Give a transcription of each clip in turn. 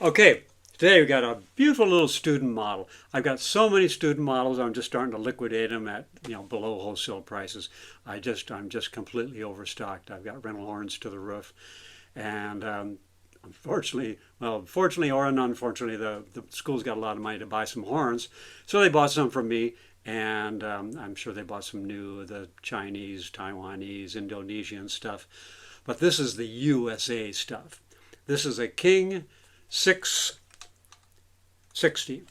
Okay, today we got a beautiful little student model. I've got so many student models, I'm just starting to liquidate them at below wholesale prices. I'm just completely overstocked. I've got rental horns to the roof, and unfortunately, well, fortunately or unfortunately, the school's got a lot of money to buy some horns, so they bought some from me. And I'm sure they bought some new, the Chinese, Taiwanese, Indonesian stuff. But this is the USA stuff. This is a King 660,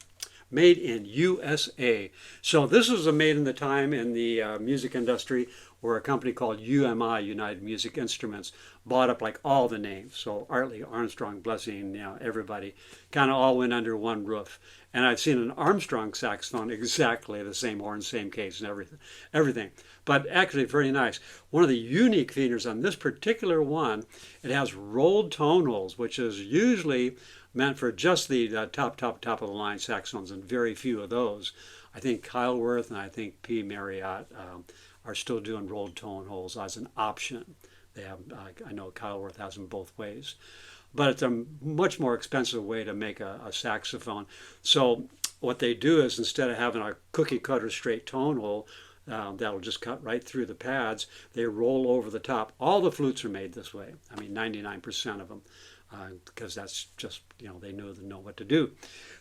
made in USA. So this was made in the time in the music industry where a company called UMI, United Music Instruments, bought up like all the names. So Artley, Armstrong, Blessing, everybody kind of all went under one roof. And I've seen an Armstrong saxophone, exactly the same horn, same case, and everything. But actually, very nice. One of the unique features on this particular one, it has rolled tone holes, which is usually meant for just the top of the line saxophones, and very few of those. I think Kyleworth and I think P. Marriott are still doing rolled tone holes as an option. They have, I know Kyleworth has them both ways, but it's a much more expensive way to make a saxophone. So what they do is, instead of having a cookie cutter straight tone hole that'll just cut right through the pads, they roll over the top. All the flutes are made this way. I mean, 99% of them. Because that's just, they know what to do.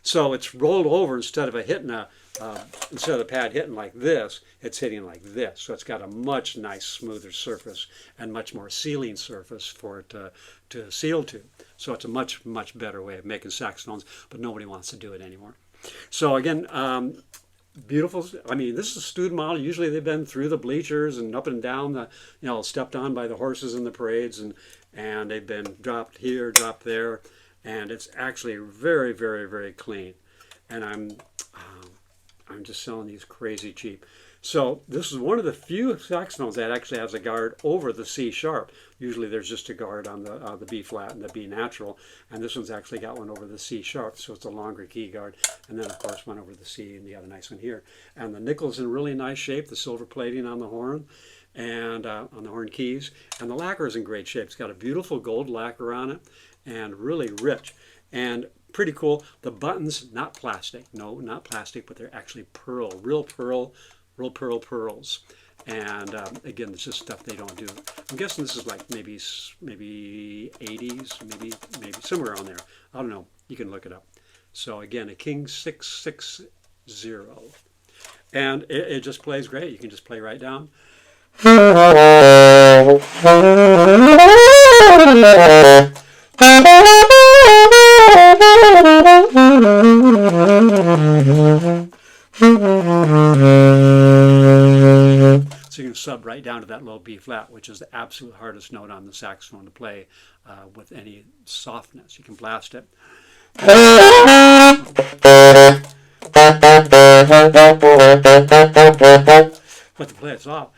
So it's rolled over, instead of instead of the pad hitting like this, it's hitting like this. So it's got a much nice smoother surface and much more sealing surface for it to seal to. So it's a much better way of making saxophones, but nobody wants to do it anymore. So again, beautiful. I mean, this is a student model. Usually they've been through the bleachers and up and down stepped on by the horses in the parades, and they've been dropped here, dropped there, and it's actually very clean. And I'm just selling these crazy cheap. So this is one of the few saxophones that actually has a guard over the C sharp. Usually there's just a guard on the B flat and the B natural, and this one's actually got one over the C sharp, so it's a longer key guard. And then of course one over the C, and the other nice one here. And the nickel's in really nice shape, the silver plating on the horn, and on the horn keys. And the lacquer is in great shape. It's got a beautiful gold lacquer on it, and really rich. And pretty cool. The buttons, not plastic. No, not plastic, but they're actually pearl, real pearls. And again, this is stuff they don't do. I'm guessing this is like maybe 80s, maybe somewhere around there. I don't know. You can look it up. So again, a King 660. And it just plays great. You can just play right down. So you can sub right down to that low B flat, which is the absolute hardest note on the saxophone to play with any softness. You can blast it. But to play it soft.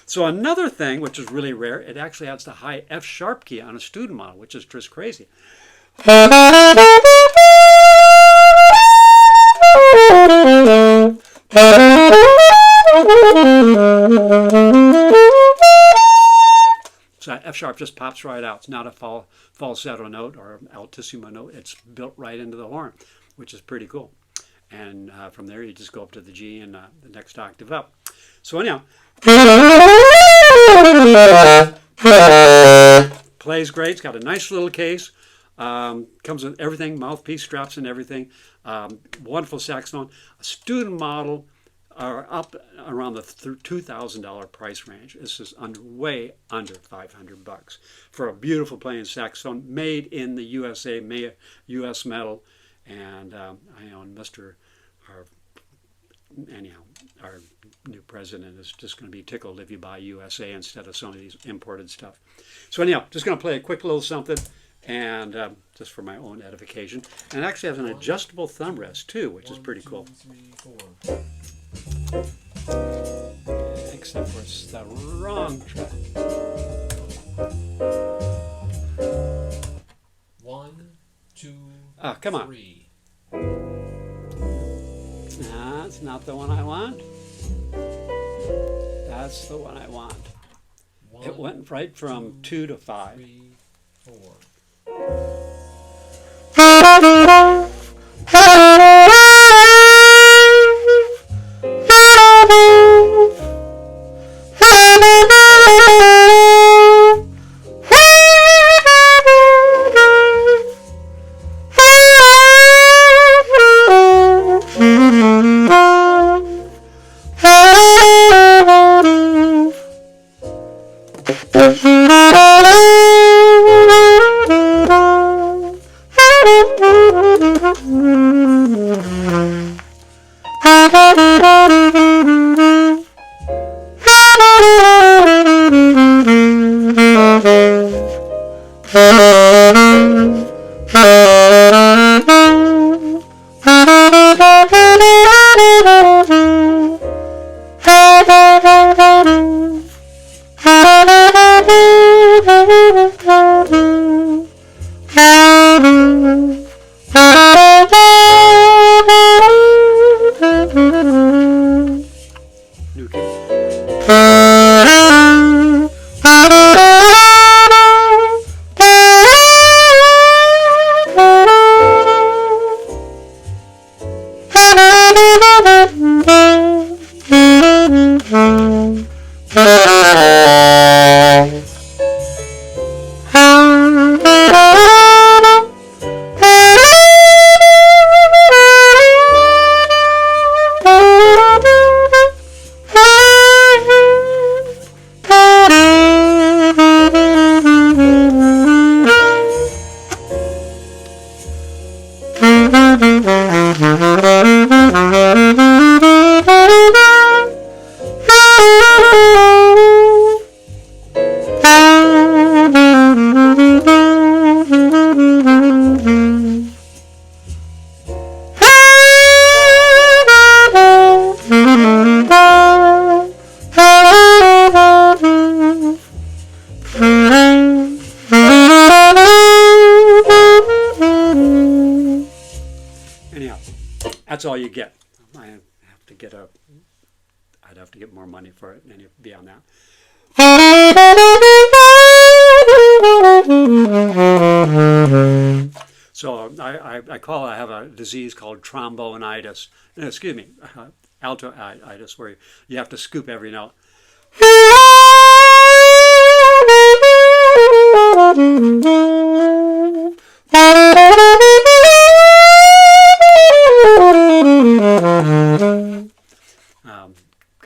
So another thing, which is really rare, it actually has the high F sharp key on a student model, which is just crazy. So that F sharp just pops right out. It's not a falsetto note or an altissimo note. It's built right into the horn, which is pretty cool. And from there, you just go up to the G and the next octave up. So anyhow, plays great. It's got a nice little case. Comes with everything, mouthpiece, straps, and everything. Wonderful saxophone. A student model are up around the $2,000 price range. This is way under $500 for a beautiful playing saxophone made in the USA, U.S. metal. And our new president is just going to be tickled if you buy USA instead of some of these imported stuff. So anyhow, just going to play a quick little something, and just for my own edification. And it actually has an adjustable thumb rest too, which is pretty cool. 1, 2, 3, 4. Except for it's the wrong track. 1, 2, come on. 3. That's not the one I want. That's the one I want. 1, It went right from 2 to 5. 3, 4. New kid. Anyhow, that's all you get. I have to get a. I'd have to get more money for it than beyond that. So I have a disease called trombonitis. Excuse me, altoitis, where you have to scoop every note.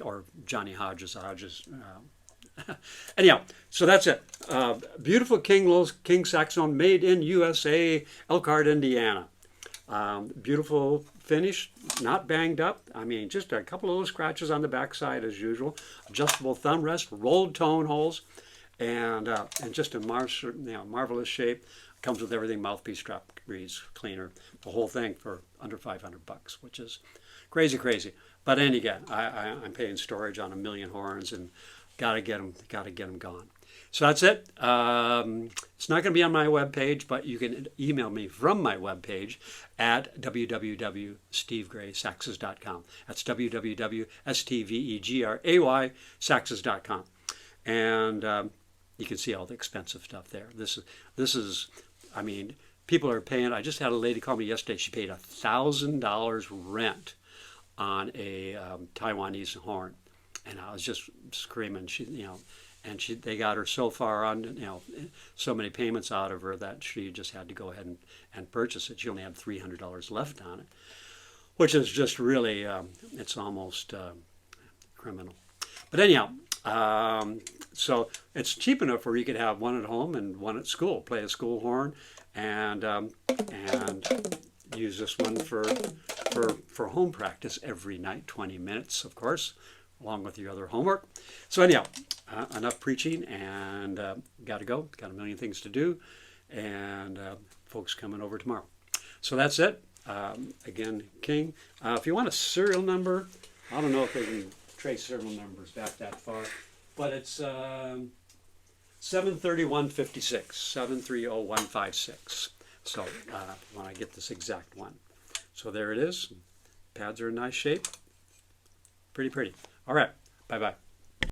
Or Johnny Hodges. Anyhow, so that's it. Beautiful King saxophone made in USA, Elkhart, Indiana. Beautiful finish, not banged up. I mean, just a couple of little scratches on the backside as usual. Adjustable thumb rest, rolled tone holes, and just in marvelous shape. Comes with everything: mouthpiece, strap, grease, cleaner, the whole thing for under $500, which is crazy. But then again, I'm paying storage on 1,000,000 horns and gotta get them gone. So that's it. It's not going to be on my webpage, but you can email me from my webpage at www.stevegraysaxes.com. That's www.stevegraysaxes.com, and you can see all the expensive stuff there. This is, I mean, people are paying. I just had a lady call me yesterday. She paid $1,000 rent on a Taiwanese horn, and I was just screaming. They got her so far on, so many payments out of her that she just had to go ahead and purchase it. She only had $300 left on it, which is just really, it's almost criminal. But anyhow, so it's cheap enough where you could have one at home and one at school. Play a school horn, and use this one for home practice every night, 20 minutes, of course, along with your other homework. So anyhow, enough preaching, and got to go. Got 1,000,000 things to do, and folks coming over tomorrow. So that's it. Again, King. If you want a serial number, I don't know if they can trace serial numbers back that far, but it's 73156, 730156. So when I get this exact one. So there it is. Pads are in nice shape. Pretty. All right. Bye-bye.